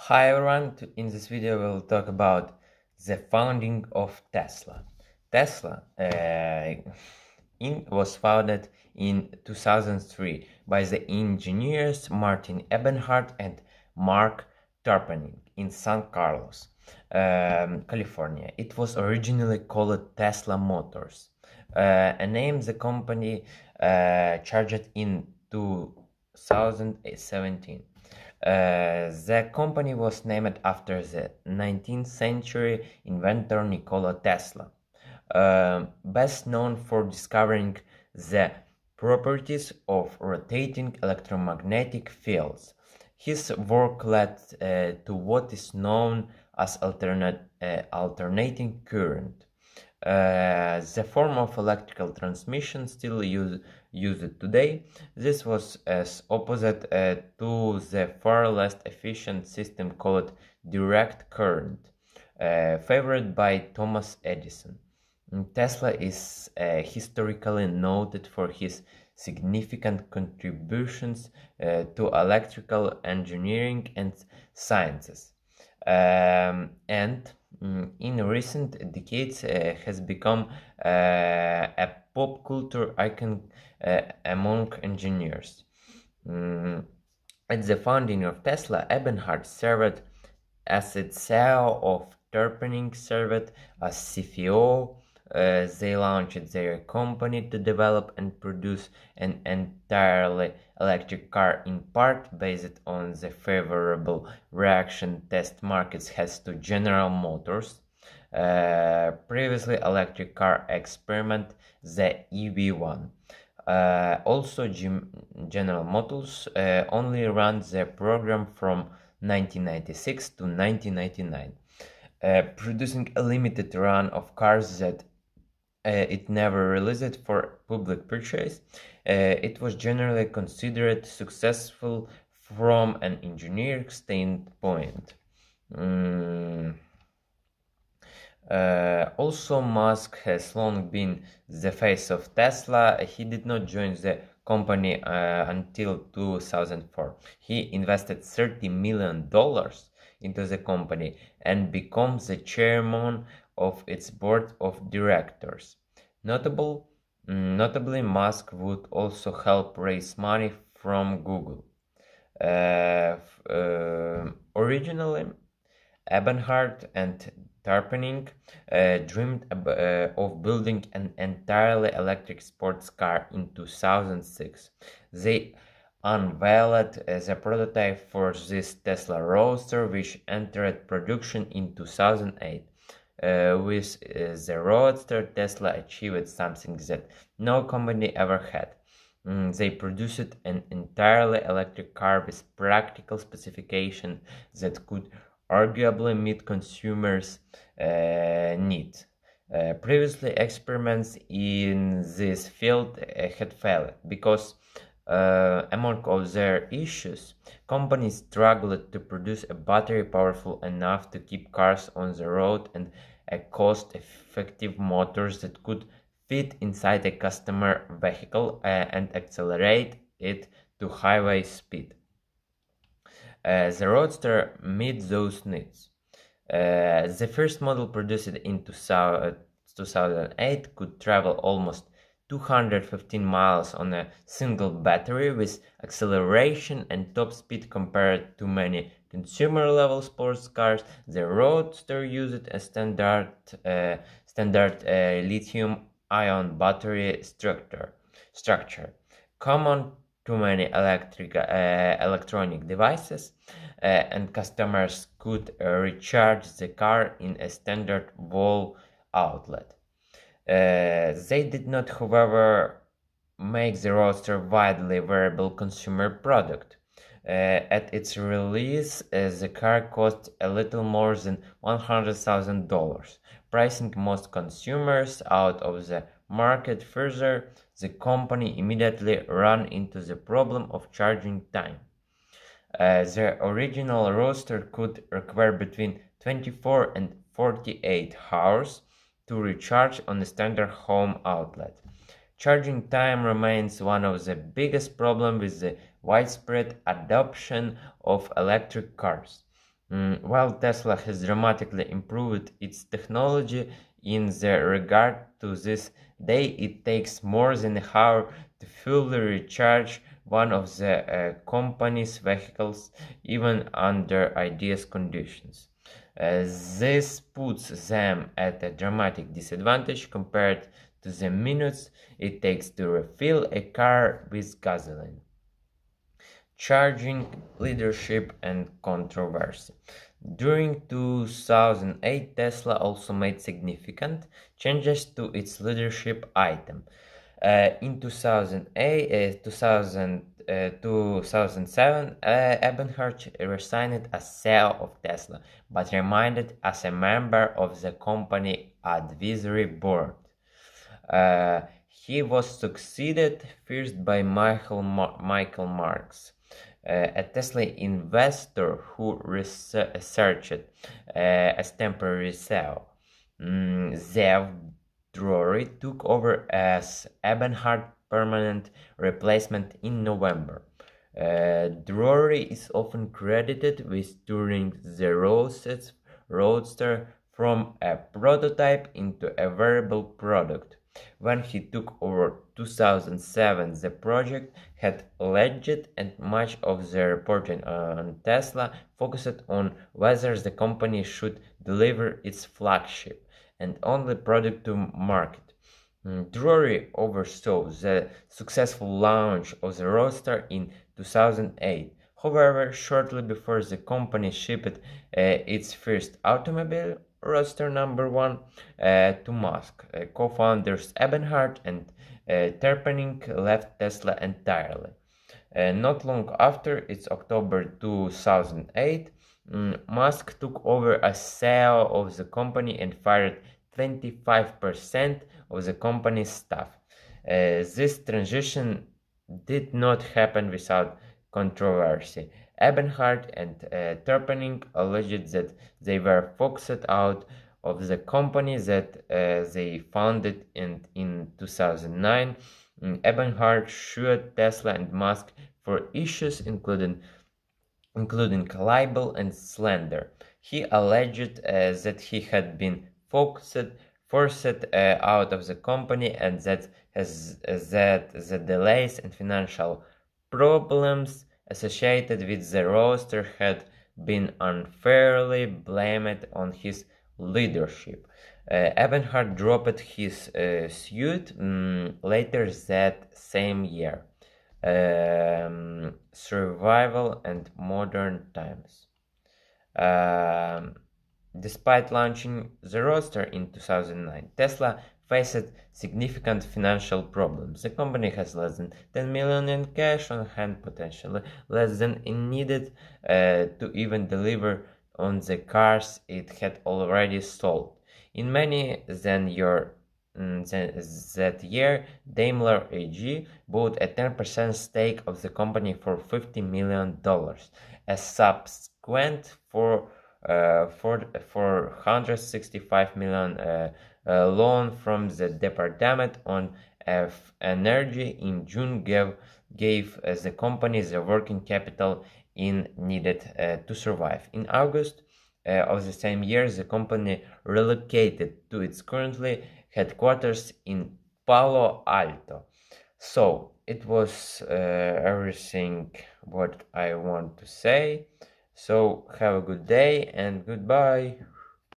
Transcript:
Hi everyone, in this video we'll talk about the founding of Tesla. Tesla was founded in 2003 by the engineers Martin Eberhard and Mark Tarpenning in San Carlos, California. It was originally called Tesla Motors, a name the company charged in 2017. The company was named after the 19th century inventor Nikola Tesla, best known for discovering the properties of rotating electromagnetic fields. His work led to what is known as alternating current. The form of electrical transmission still used today. This was as opposite to the far less efficient system called direct current, favored by Thomas Edison. Tesla is historically noted for his significant contributions to electrical engineering and sciences, and in recent decades has become a pop culture icon among engineers. At the founding of Tesla, Eberhard served as its CEO, of Tarpenning served as CFO. They launched their company to develop and produce an entirely electric car, in part based on the favorable reaction test markets has to General Motors. Previously electric car experiment, the EV1. Also, General Motors only ran the program from 1996 to 1999, producing a limited run of cars that it never released for public purchase. It was generally considered successful from an engineering standpoint. Also, Musk has long been the face of Tesla. He did not join the company until 2004. He invested $30 million into the company and becomes the chairman of its board of directors. Notably, Musk would also help raise money from Google. Originally, Eberhard and Tarpenning dreamed of building an entirely electric sports car in 2006. They unveiled the prototype for this Tesla Roadster, which entered production in 2008. With the Roadster, Tesla achieved something that no company ever had. They produced an entirely electric car with practical specifications that could arguably meet consumers' needs. Previously, experiments in this field had failed because, among other issues, companies struggled to produce a battery powerful enough to keep cars on the road and a cost-effective motors that could fit inside a customer vehicle and accelerate it to highway speed. The Roadster met those needs. The first model produced in 2008 could travel almost 215 miles on a single battery with acceleration and top speed compared to many consumer-level sports cars. The Roadster used a standard lithium-ion battery structure, common to many electronic devices, and customers could recharge the car in a standard wall outlet. They did not, however, make the Roadster a widely available consumer product. At its release, the car cost a little more than $100,000, pricing most consumers out of the market. Further, the company immediately ran into the problem of charging time. The original Roadster could require between 24 and 48 hours to recharge on a standard home outlet. Charging time remains one of the biggest problems with the widespread adoption of electric cars. While Tesla has dramatically improved its technology in the regard to this day, it takes more than an hour to fully recharge one of the company's vehicles, even under ideal conditions. This puts them at a dramatic disadvantage compared to the minutes it takes to refill a car with gasoline. Charging leadership and controversy. During 2008, Tesla also made significant changes to its leadership item. In 2007, Ebenhardt resigned as CEO of Tesla, but remained as a member of the company advisory board. He was succeeded first by Michael Marks, a Tesla investor who researched as temporary CEO. Zev Drury took over as Ebenhardt's permanent replacement in November. Drury is often credited with turning the Roadster from a prototype into a wearable product. When he took over 2007, the project had lagged and much of the reporting on Tesla focused on whether the company should deliver its flagship and only product to market. Drury oversaw the successful launch of the Roadster in 2008. However, shortly before the company shipped its first automobile, Roadster number 1, to Musk, co-founders Ebenhardt and Terpening left Tesla entirely. Not long after its October 2008, Musk took over as CEO of the company and fired 25% of the company's staff. This transition did not happen without controversy. Ebenhardt and Terpening alleged that they were forced out of the company that they founded in 2009. Ebenhardt sued Tesla and Musk for issues including libel and slander. He alleged that he had been forced out of the company and that the delays and financial problems associated with the Roadster had been unfairly blamed on his leadership. Ebenhardt dropped his suit later that same year. Survival and modern times. Despite launching the Roadster in 2009, Tesla faced significant financial problems. The company has less than 10 million in cash on hand, potentially less than it needed to even deliver on the cars it had already sold. In many that year, Daimler AG bought a 10% stake of the company for $50 million. A subsequent $465 million loan from the Department of Energy in June gave the company the working capital it needed to survive. In August of the same year, the company relocated to its currently headquarters in Palo Alto. So it was everything what I want to say. So have a good day and goodbye.